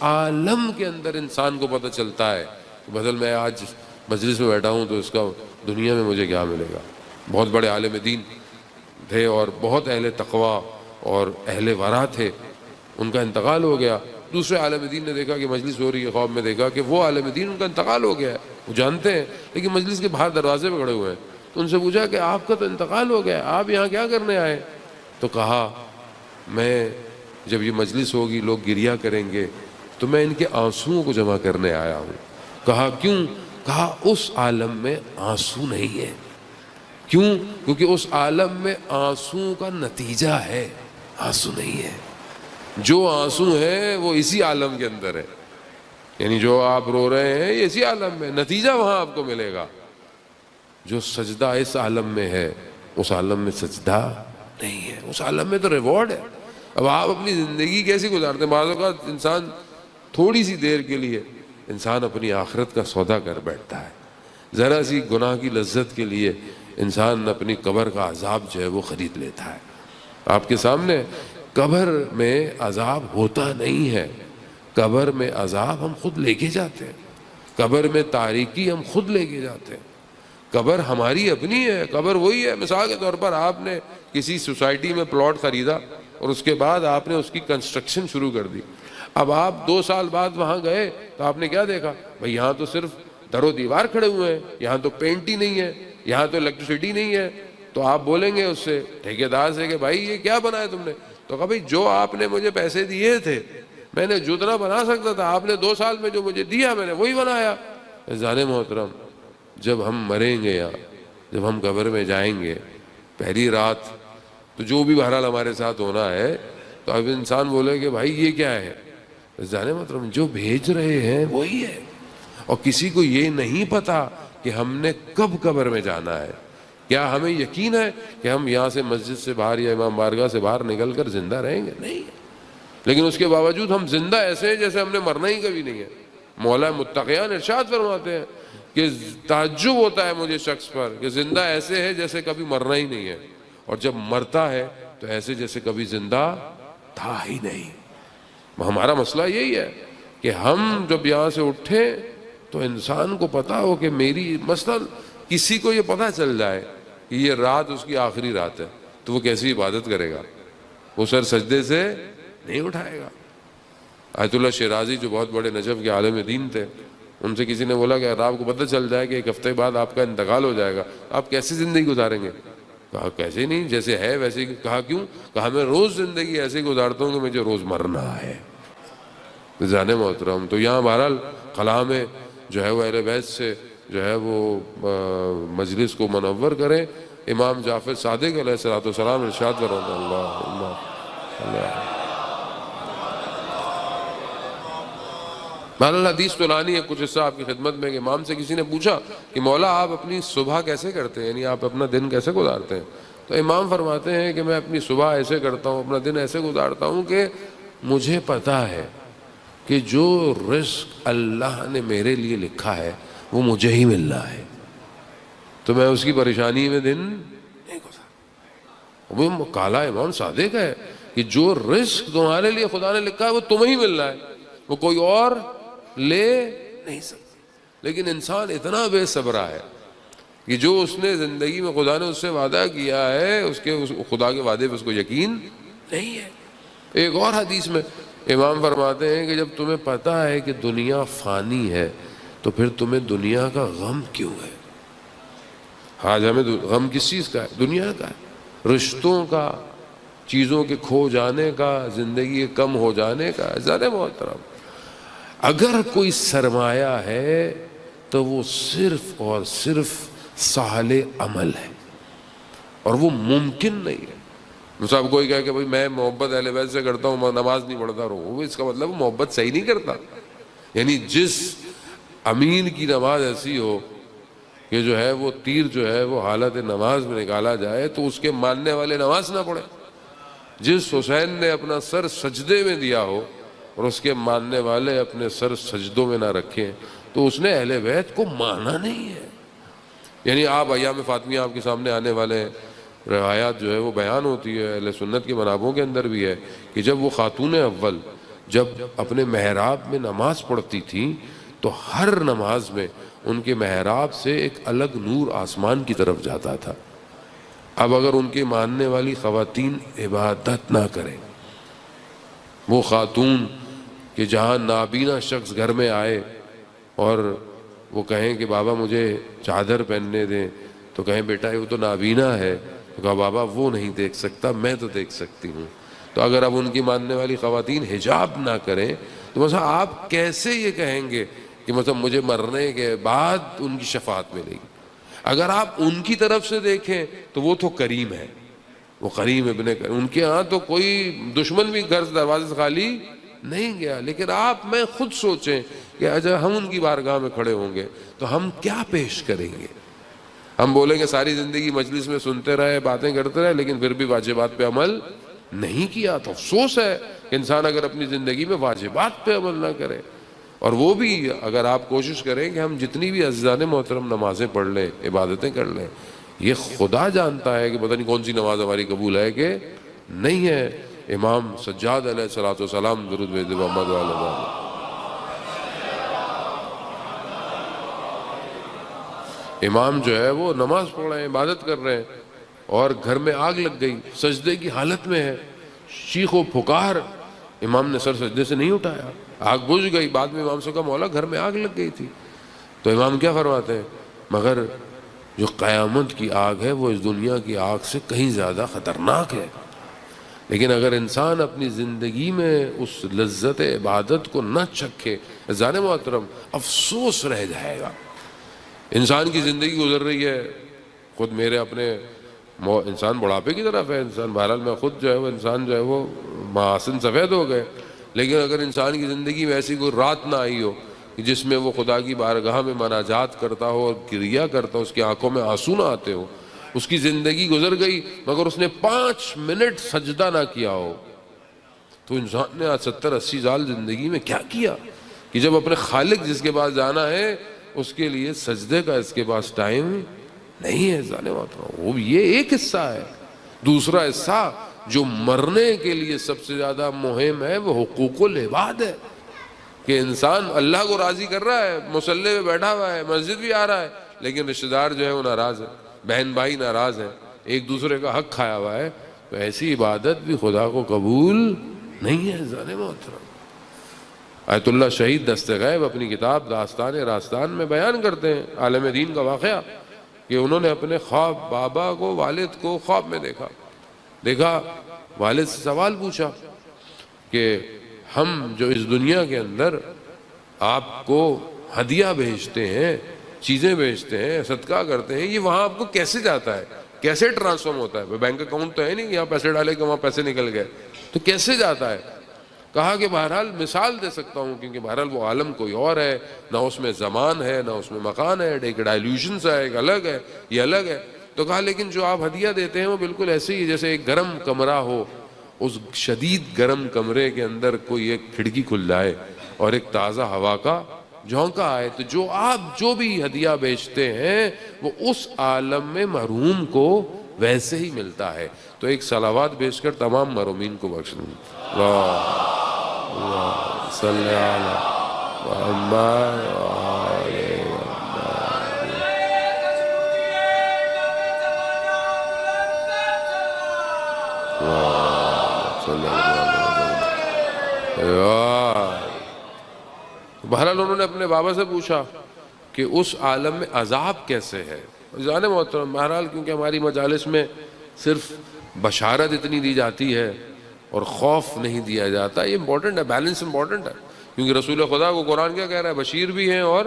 عالم کے اندر انسان کو پتہ چلتا ہے کہ بدل میں آج مجلس میں بیٹھا ہوں تو اس کا دنیا میں مجھے کیا ملے گا۔ بہت بڑے عالم دین تھے اور بہت اہل تقوی اور اہل ورع تھے، ان کا انتقال ہو گیا۔ دوسرے عالم دین نے دیکھا کہ مجلس ہو رہی ہے، خواب میں دیکھا کہ وہ عالم دین ان کا انتقال ہو گیا ہے، وہ جانتے ہیں لیکن مجلس کے باہر دروازے پہ کھڑے ہوئے ہیں۔ تو ان سے پوچھا کہ آپ کا تو انتقال ہو گیا ہے، آپ یہاں کیا کرنے آئے؟ تو کہا میں جب یہ مجلس ہوگی لوگ گریہ کریں گے تو میں ان کے آنسوؤں کو جمع کرنے آیا ہوں۔ کہا کیوں؟ کہا اس عالم میں آنسو نہیں ہے۔ کیوں؟ کیونکہ اس عالم میں آنسو کا نتیجہ ہے، آنسو نہیں ہے۔ جو آنسو ہے وہ اسی عالم کے اندر ہے، یعنی جو آپ رو رہے ہیں یہ اسی عالم میں، نتیجہ وہاں آپ کو ملے گا۔ جو سجدہ اس عالم میں ہے اس عالم میں سجدہ نہیں ہے، اس عالم میں تو ریوارڈ ہے۔ اب آپ اپنی زندگی کیسی گزارتے ہیں؟ بعض اوقات انسان تھوڑی سی دیر کے لیے انسان اپنی آخرت کا سودا کر بیٹھتا ہے، ذرا سی گناہ کی لذت کے لیے انسان اپنی قبر کا عذاب جو ہے وہ خرید لیتا ہے۔ آپ کے سامنے قبر میں عذاب ہوتا نہیں ہے، قبر میں عذاب ہم خود لے کے جاتے ہیں، قبر میں تاریکی ہم خود لے کے جاتے ہیں۔ قبر ہماری اپنی ہے، قبر وہی ہے۔ مثال کے طور پر آپ نے کسی سوسائٹی میں پلاٹ خریدا اور اس کے بعد آپ نے اس کی کنسٹرکشن شروع کر دی۔ اب آپ 2 سال بعد وہاں گئے تو آپ نے کیا دیکھا؟ بھئی یہاں تو صرف در و دیوار کھڑے ہوئے ہیں، یہاں تو پینٹ ہی نہیں ہے، یہاں تو الیکٹریسٹی نہیں ہے۔ تو آپ بولیں گے اس سے ٹھیکیدار سے کہ بھائی یہ کیا بنایا تم نے؟ تو کہا بھئی جو آپ نے مجھے پیسے دیے تھے میں نے جتنا بنا سکتا تھا، آپ نے 2 سال میں جو مجھے دیا میں نے وہی بنایا۔ عزیزان محترم، جب ہم مریں گے یا جب ہم قبر میں جائیں گے پہلی رات تو جو بھی بہرحال ہمارے ساتھ ہونا ہے، تو اب انسان بولے کہ بھائی یہ کیا ہے؟ عزیزان محترم، جو بھیج رہے ہیں وہی ہے، اور کسی کو یہ نہیں پتا کہ ہم نے کب قبر میں جانا ہے۔ کیا ہمیں یقین ہے کہ ہم یہاں سے مسجد سے باہر یا امام بارگاہ سے باہر نکل کر زندہ رہیں گے؟ نہیں، لیکن اس کے باوجود ہم زندہ ایسے ہیں جیسے ہم نے مرنا ہی کبھی نہیں ہے۔ مولا متقیان ارشاد فرماتے ہیں کہ تعجب ہوتا ہے مجھے شخص پر کہ زندہ ایسے ہے جیسے کبھی مرنا ہی نہیں ہے، اور جب مرتا ہے تو ایسے جیسے کبھی زندہ تھا ہی نہیں۔ ہمارا مسئلہ یہی ہے کہ ہم جب یہاں سے اٹھیں تو انسان کو پتا ہو کہ میری، مثلا کسی کو یہ پتا چل جائے کہ یہ رات اس کی آخری رات ہے تو وہ کیسی عبادت کرے گا؟ وہ سر سجدے سے نہیں اٹھائے گا۔ آیت اللہ شیرازی جو بہت بڑے نجف کے عالم دین تھے، ان سے کسی نے بولا کہ اگر آپ کو پتہ چل جائے کہ 1 ہفتے بعد آپ کا انتقال ہو جائے گا آپ کیسے زندگی گزاریں گے؟ کہا کیسے نہیں، جیسے ہے ویسے ہی۔ کہا کیوں؟ کہا میں روز زندگی ایسے گزارتا ہوں کہ مجھے روز مرنا ہے۔ عزیزان محترم، تو یہاں بہرحال کلام جو ہے وہ اہل بیت سے جو ہے وہ مجلس کو منور کریں۔ امام جعفر صادق علیہ السلام ارشاد فرماتے ہیں اللہ بہرحال حدیث تو لانی ہے کچھ حصہ آپ کی خدمت میں کہ امام سے کسی نے پوچھا کہ مولا آپ اپنی صبح کیسے کرتے ہیں، یعنی آپ اپنا دن کیسے گزارتے ہیں؟ تو امام فرماتے ہیں کہ میں اپنی صبح ایسے کرتا ہوں، اپنا دن ایسے گزارتا ہوں کہ مجھے پتا ہے کہ جو رزق اللہ نے میرے لیے لکھا ہے وہ مجھے ہی ملنا ہے، تو میں اس کی پریشانی میں دن نہیں گزارتا۔ وہ کالا امام صادق ہے کہ جو رزق تمہارے لیے خدا نے لکھا ہے وہ تمہیں ہی ملنا ہے، وہ کوئی اور لے نہیں سکتا۔ لیکن انسان اتنا بے صبرہ ہے کہ جو اس نے زندگی میں خدا نے اس سے وعدہ کیا ہے اس خدا کے وعدے پہ اس کو یقین نہیں ہے۔ ایک اور حدیث میں امام فرماتے ہیں کہ جب تمہیں پتہ ہے کہ دنیا فانی ہے تو پھر تمہیں دنیا کا غم کیوں ہے؟ آج ہمیں غم کس چیز کا ہے؟ دنیا کا ہے، رشتوں کا، چیزوں کے کھو جانے کا، زندگی کے کم ہو جانے کا۔ عزیزان محترم، اگر کوئی سرمایہ ہے تو وہ صرف اور صرف سہل عمل ہے، اور وہ ممکن نہیں ہے۔ صاحب کوئی کہے کہ بھئی میں محبت اہل بیت سے کرتا ہوں، نماز نہیں پڑھتا رہو، اس کا مطلب وہ محبت صحیح نہیں کرتا۔ یعنی جس امین کی نماز ایسی ہو کہ جو ہے وہ تیر جو ہے وہ حالت نماز میں نکالا جائے تو اس کے ماننے والے نماز نہ پڑھیں، جس حسین نے اپنا سر سجدے میں دیا ہو اور اس کے ماننے والے اپنے سر سجدوں میں نہ رکھیں تو اس نے اہل بیت کو مانا نہیں ہے۔ یعنی آپ ایام فاطمیہ آپ کے سامنے آنے والے ہیں، روایات جو ہے وہ بیان ہوتی ہے، اہل سنت کی منابوں کے اندر بھی ہے کہ جب وہ خاتون اول جب اپنے محراب میں نماز پڑھتی تھیں تو ہر نماز میں ان کے محراب سے ایک الگ نور آسمان کی طرف جاتا تھا۔ اب اگر ان کے ماننے والی خواتین عبادت نہ کریں، وہ خاتون کہ جہاں نابینا شخص گھر میں آئے اور وہ کہیں کہ بابا مجھے چادر پہننے دیں، تو کہیں بیٹا وہ تو نابینا ہے، تو کہا بابا وہ نہیں دیکھ سکتا، میں تو دیکھ سکتی ہوں۔ تو اگر اب ان کی ماننے والی خواتین حجاب نہ کریں تو مثلا آپ کیسے یہ کہیں گے کہ مثلا مجھے مرنے کے بعد ان کی شفاعت ملے گی؟ اگر آپ ان کی طرف سے دیکھیں تو وہ تو کریم ہے، وہ کریم ابن کریم، ان کے ہاں تو کوئی دشمن بھی گھر دروازے سے خالی نہیں گیا۔ لیکن آپ میں خود سوچیں کہ اگر ہم ان کی بارگاہ میں کھڑے ہوں گے تو ہم کیا پیش کریں گے؟ ہم بولیں گے ساری زندگی مجلس میں سنتے رہے، باتیں کرتے رہے، لیکن پھر بھی واجبات پہ عمل نہیں کیا۔ تو افسوس ہے کہ انسان اگر اپنی زندگی میں واجبات پہ عمل نہ کرے، اور وہ بھی اگر آپ کوشش کریں کہ ہم جتنی بھی عزیزان محترم نمازیں پڑھ لیں، عبادتیں کر لیں، یہ خدا جانتا ہے کہ پتہ نہیں کون سی نماز ہماری قبول ہے کہ نہیں ہے۔ امام سجاد علیہ الصلوۃ والسلام، درود بھیج دیں محمد وعلی آلہ۔ امام جو ہے وہ نماز پڑھ رہے ہیں، عبادت کر رہے ہیں، اور گھر میں آگ لگ گئی، سجدے کی حالت میں ہے، چیخ و پکار، امام نے سر سجدے سے نہیں اٹھایا، آگ بجھ گئی۔ بعد میں امام سے کہا مولا گھر میں آگ لگ گئی تھی، تو امام کیا فرماتے ہیں؟ مگر جو قیامت کی آگ ہے وہ اس دنیا کی آگ سے کہیں زیادہ خطرناک ہے۔ لیکن اگر انسان اپنی زندگی میں اس لذت عبادت کو نہ چکھے، عزیزان محترم، افسوس رہ جائے گا۔ انسان کی زندگی گزر رہی ہے، خود میرے اپنے انسان بڑھاپے کی طرف ہے، انسان بہرحال میں خود جو ہے وہ انسان جو ہے وہ محاسن سفید ہو گئے، لیکن اگر انسان کی زندگی میں ایسی کوئی رات نہ آئی ہو جس میں وہ خدا کی بارگاہ میں مناجات کرتا ہو اور گریہ کرتا ہو، اس کی آنکھوں میں آنسو نہ آتے ہو، اس کی زندگی گزر گئی مگر اس نے 5 منٹ سجدہ نہ کیا ہو، تو انسان نے 70-80 سال زندگی میں کیا کیا کہ جب اپنے خالق جس کے پاس جانا ہے اس کے لیے سجدے کا اس کے پاس ٹائم نہیں ہے۔ جانے وہ یہ ایک حصہ ہے۔ دوسرا حصہ جو مرنے کے لیے سب سے زیادہ مہم ہے وہ حقوق العباد ہے، کہ انسان اللہ کو راضی کر رہا ہے، مصلی پہ بیٹھا ہوا ہے، مسجد بھی آ رہا ہے، لیکن رشتہ دار جو ہے وہ ناراض ہے، بہن بھائی ناراض ہے، ایک دوسرے کا حق کھایا ہوا ہے، تو ایسی عبادت بھی خدا کو قبول نہیں ہے۔ جانے محترم، آیت اللہ شہید دست غیب اپنی کتاب داستان راستان میں بیان کرتے ہیں عالم دین کا واقعہ کہ انہوں نے اپنے خواب بابا کو، والد کو خواب میں دیکھا، والد سے سوال پوچھا کہ ہم جو اس دنیا کے اندر آپ کو ہدیہ بھیجتے ہیں، چیزیں بھیجتے ہیں، صدقہ کرتے ہیں، یہ وہاں آپ کو کیسے جاتا ہے، کیسے ٹرانسفارم ہوتا ہے؟ بینک اکاؤنٹ تو ہے نہیں کہ یہاں پیسے ڈالے کہ وہاں پیسے نکل گئے، تو کیسے جاتا ہے؟ کہا کہ بہرحال مثال دے سکتا ہوں، کیونکہ بہرحال وہ عالم کوئی اور ہے، نہ اس میں زمان ہے نہ اس میں مکان ہے، ایک ڈائلیوشنز ہے، ایک الگ ہے، یہ الگ ہے۔ تو کہا لیکن جو آپ ہدیہ دیتے ہیں وہ بالکل ایسے ہی جیسے ایک گرم کمرہ ہو، اس شدید گرم کمرے کے اندر کوئی ایک کھڑکی کھل جائے اور ایک تازہ ہوا کا جھونکا آئے، تو جو آپ جو بھی ہدیہ بیچتے ہیں وہ اس عالم میں محروم کو ویسے ہی ملتا ہے۔ تو ایک صلوات بیچ کر تمام محرومین کو بخش دیں۔ اللہ صلی علی محمد بہرحال انہوں نے اپنے بابا سے پوچھا کہ اس عالم میں عذاب کیسے ہے۔ جانے محترم، بہرحال کیونکہ ہماری مجالس میں صرف بشارت اتنی دی جاتی ہے اور خوف نہیں دیا جاتا، یہ امپورٹنٹ ہے، بیلنس امپورٹنٹ ہے، کیونکہ رسول خدا کو قرآن کیا کہہ رہا ہے؟ بشیر بھی ہیں اور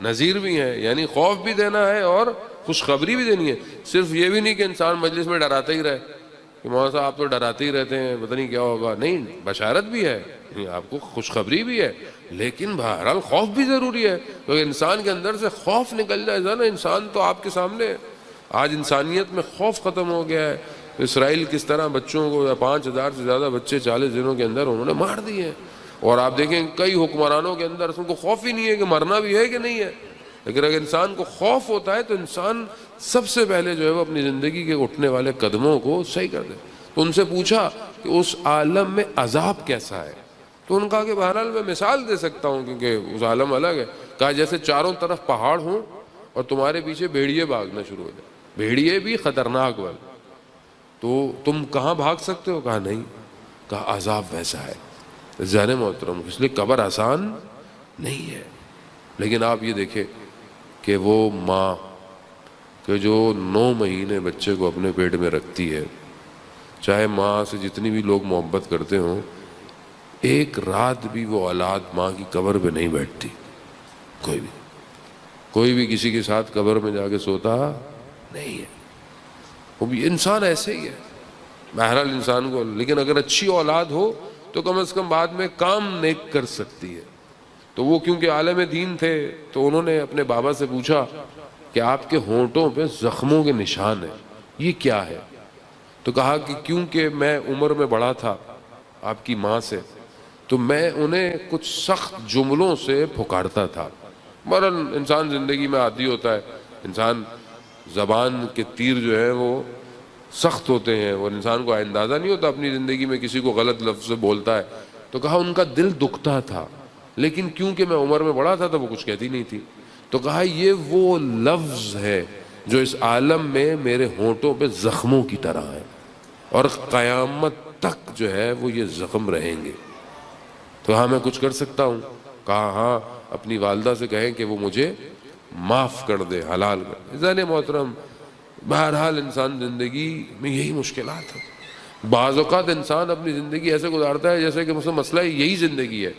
نذیر بھی ہیں، یعنی خوف بھی دینا ہے اور خوشخبری بھی دینی ہے۔ صرف یہ بھی نہیں کہ انسان مجلس میں ڈراتا ہی رہے کہ مولانا صاحب آپ تو ڈراتے ہی رہتے ہیں، پتہ نہیں کیا ہوگا، نہیں، بشارت بھی ہے، آپ کو خوشخبری بھی ہے، لیکن بہرحال خوف بھی ضروری ہے، کیونکہ انسان کے اندر سے خوف نکل جائے نا، انسان تو آپ کے سامنے ہے۔ آج انسانیت میں خوف ختم ہو گیا ہے۔ اسرائیل کس طرح بچوں کو 5000 سے زیادہ بچے 40 دنوں کے اندر انہوں نے مار دیے، اور آپ دیکھیں کئی حکمرانوں کے اندر ان کو خوف ہی نہیں ہے کہ مرنا بھی ہے کہ نہیں ہے۔ لیکن اگر انسان کو خوف ہوتا ہے تو انسان سب سے پہلے جو ہے وہ اپنی زندگی کے اٹھنے والے قدموں کو صحیح کر دے۔ تو ان سے پوچھا کہ اس عالم میں عذاب کیسا ہے؟ تو ان کہا کہ بہرحال میں مثال دے سکتا ہوں کیونکہ اس عالم الگ ہے. کہا جیسے چاروں طرف پہاڑ ہوں اور تمہارے پیچھے بھیڑیے بھاگنا شروع ہو جائے, بھیڑیے بھی خطرناک والے, تو تم کہاں بھاگ سکتے ہو؟ کہا نہیں. کہا عذاب ویسا ہے. ذہن محترم, اس لیے قبر آسان نہیں ہے. لیکن آپ یہ دیکھیں کہ وہ ماں کہ جو 9 مہینے بچے کو اپنے پیٹ میں رکھتی ہے, چاہے ماں سے جتنی بھی لوگ محبت کرتے ہوں, ایک رات بھی وہ اولاد ماں کی قبر پہ نہیں بیٹھتی. کوئی بھی کسی کے ساتھ قبر میں جا کے سوتا نہیں ہے. وہ بھی انسان ایسے ہی ہے بہرحال انسان کو, لیکن اگر اچھی اولاد ہو تو کم از کم بعد میں کام نیک کر سکتی ہے. تو وہ کیونکہ عالم دین تھے تو انہوں نے اپنے بابا سے پوچھا کہ آپ کے ہونٹوں پہ زخموں کے نشان ہیں, یہ کیا ہے؟ تو کہا کہ کیونکہ میں عمر میں بڑا تھا آپ کی ماں سے, تو میں انہیں کچھ سخت جملوں سے پھکارتا تھا. بہرحال انسان زندگی میں عادی ہوتا ہے, انسان زبان کے تیر جو ہیں وہ سخت ہوتے ہیں اور انسان کو اندازہ نہیں ہوتا اپنی زندگی میں کسی کو غلط لفظ سے بولتا ہے. تو کہا ان کا دل دکھتا تھا, لیکن کیونکہ میں عمر میں بڑا تھا تو وہ کچھ کہتی نہیں تھی. تو کہا یہ وہ لفظ ہے جو اس عالم میں میرے ہونٹوں پہ زخموں کی طرح ہے اور قیامت تک جو ہے وہ یہ زخم رہیں گے. تو ہاں میں کچھ کر سکتا ہوں؟ کہا ہاں, اپنی والدہ سے کہیں کہ وہ مجھے معاف کر دے, حلال کر دے. ذہن محترم, بہرحال انسان زندگی میں یہی مشکلات ہیں. بعض اوقات انسان اپنی زندگی ایسے گزارتا ہے جیسے کہ مسئلہ یہی زندگی ہے,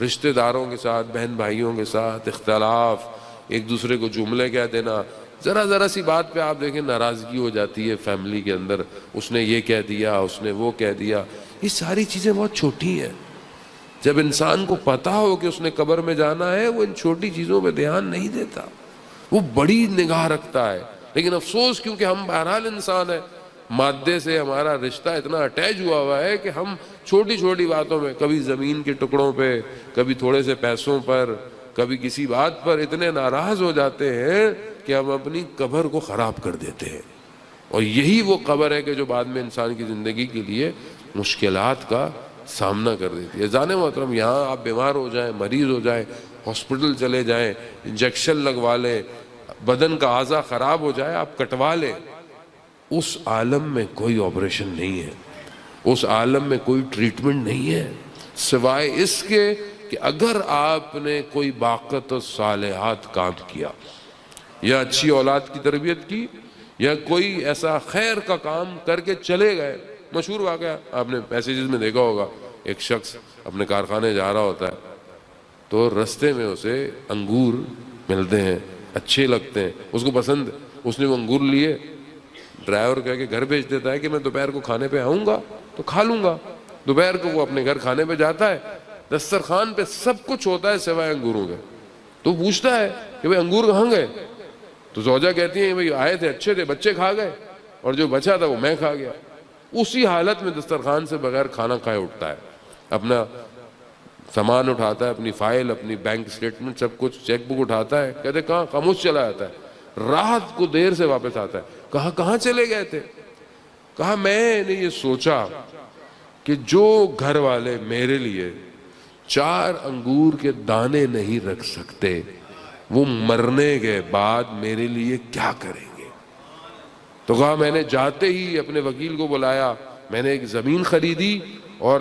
رشتہ داروں کے ساتھ, بہن بھائیوں کے ساتھ اختلاف, ایک دوسرے کو جملے کہہ دینا, ذرا سی بات پہ آپ دیکھیں ناراضگی ہو جاتی ہے فیملی کے اندر, اس نے یہ کہہ دیا, اس نے وہ کہہ دیا. یہ ساری چیزیں بہت چھوٹی ہیں. جب انسان کو پتا ہو کہ اس نے قبر میں جانا ہے, وہ ان چھوٹی چیزوں پہ دھیان نہیں دیتا, وہ بڑی نگاہ رکھتا ہے. لیکن افسوس کیونکہ ہم بہرحال انسان ہیں, مادے سے ہمارا رشتہ اتنا اٹیچ ہوا ہے کہ ہم چھوٹی چھوٹی باتوں میں, کبھی زمین کے ٹکڑوں پہ, کبھی تھوڑے سے پیسوں پر, کبھی کسی بات پر اتنے ناراض ہو جاتے ہیں کہ ہم اپنی قبر کو خراب کر دیتے ہیں. اور یہی وہ قبر ہے کہ جو بعد میں انسان کی زندگی کے لیے مشکلات کا سامنا کر دیتی ہے. جانے محترم, یہاں آپ بیمار ہو جائیں, مریض ہو جائیں, ہاسپٹل چلے جائیں, انجیکشن لگوا لیں, بدن کا اعضا خراب ہو جائے آپ کٹوا لیں, اس عالم میں کوئی آپریشن نہیں ہے, اس عالم میں کوئی ٹریٹمنٹ نہیں ہے, سوائے اس کے کہ اگر آپ نے کوئی باقت و صالحات کام کیا, یا اچھی اولاد کی تربیت کی, یا کوئی ایسا خیر کا کام کر کے چلے گئے. مشہور واقعہ آپ نے میسیجز میں دیکھا ہوگا, ایک شخص اپنے کارخانے جا رہا ہوتا ہے تو رستے میں اسے انگور ملتے ہیں, اچھے لگتے ہیں, اس کو پسند, اس نے وہ انگور لیے, ڈرائیور کہہ کے گھر بھیج دیتا ہے کہ میں دوپہر کو کھانے پہ آؤں گا تو کھا لوں گا. دوپہر کو وہ اپنے گھر کھانے پہ جاتا ہے, دسترخوان پہ سب کچھ ہوتا ہے سوائے انگوروں کے. تو پوچھتا ہے کہ بھئی انگور کہاں گئے؟ تو زوجہ کہتی ہیں بھئی آئے تھے, اچھے تھے, بچے کھا گئے, اور جو بچا تھا وہ میں کھا گیا. اسی حالت میں دسترخوان سے بغیر کھانا کھائے اٹھتا ہے, اپنا سامان اٹھاتا ہے, اپنی فائل, اپنی بینک سٹیٹمنٹ, سب کچھ, چیک بک اٹھاتا ہے, کہتے کہاں؟ خاموش چلا جاتا ہے. رات کو دیر سے واپس آتا ہے, کہاں چلے گئے تھے؟ کہا میں نے یہ سوچا کہ جو گھر والے میرے لیے 4 انگور کے دانے نہیں رکھ سکتے, وہ مرنے کے بعد میرے لیے کیا کریں گے. تو کہا میں نے جاتے ہی اپنے وکیل کو بلایا, میں نے ایک زمین خریدی اور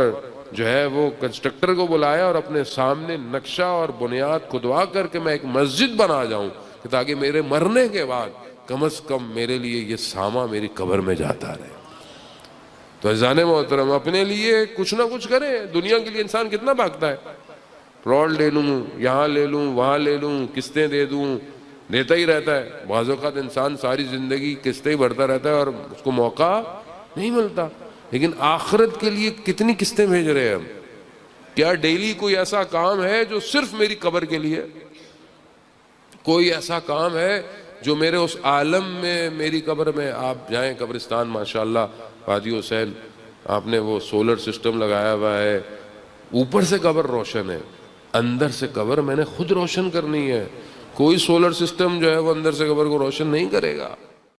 جو ہے وہ کنسٹرکٹر کو بلایا اور اپنے سامنے نقشہ اور بنیاد کھدوا کر کے میں ایک مسجد بنا جاؤں کہ تاکہ میرے مرنے کے بعد کم از کم میرے لیے یہ ساما میری قبر میں جاتا رہے. تو عزیزان محترم, اپنے لیے کچھ نہ کچھ کریں. دنیا کے لیے انسان کتنا بھاگتا ہے, پلاٹ لے لوں, یہاں لے لوں, وہاں لے لوں, قسطیں دے دوں, دیتا ہی رہتا ہے. بعض اوقات انسان ساری زندگی قسطیں ہی بھرتا رہتا ہے اور اس کو موقع نہیں ملتا. لیکن آخرت کے لیے کتنی قسطیں بھیج رہے ہیں ہم؟ کیا ڈیلی کوئی ایسا کام ہے جو صرف میری قبر کے لیے؟ کوئی ایسا کام ہے جو میرے اس عالم میں, میری قبر میں آپ جائیں قبرستان, ماشاءاللہ وادی حسین آپ نے وہ سولر سسٹم لگایا ہوا ہے, اوپر سے قبر روشن ہے, اندر سے قبر میں نے خود روشن کرنی ہے. کوئی سولر سسٹم جو ہے وہ اندر سے قبر کو روشن نہیں کرے گا.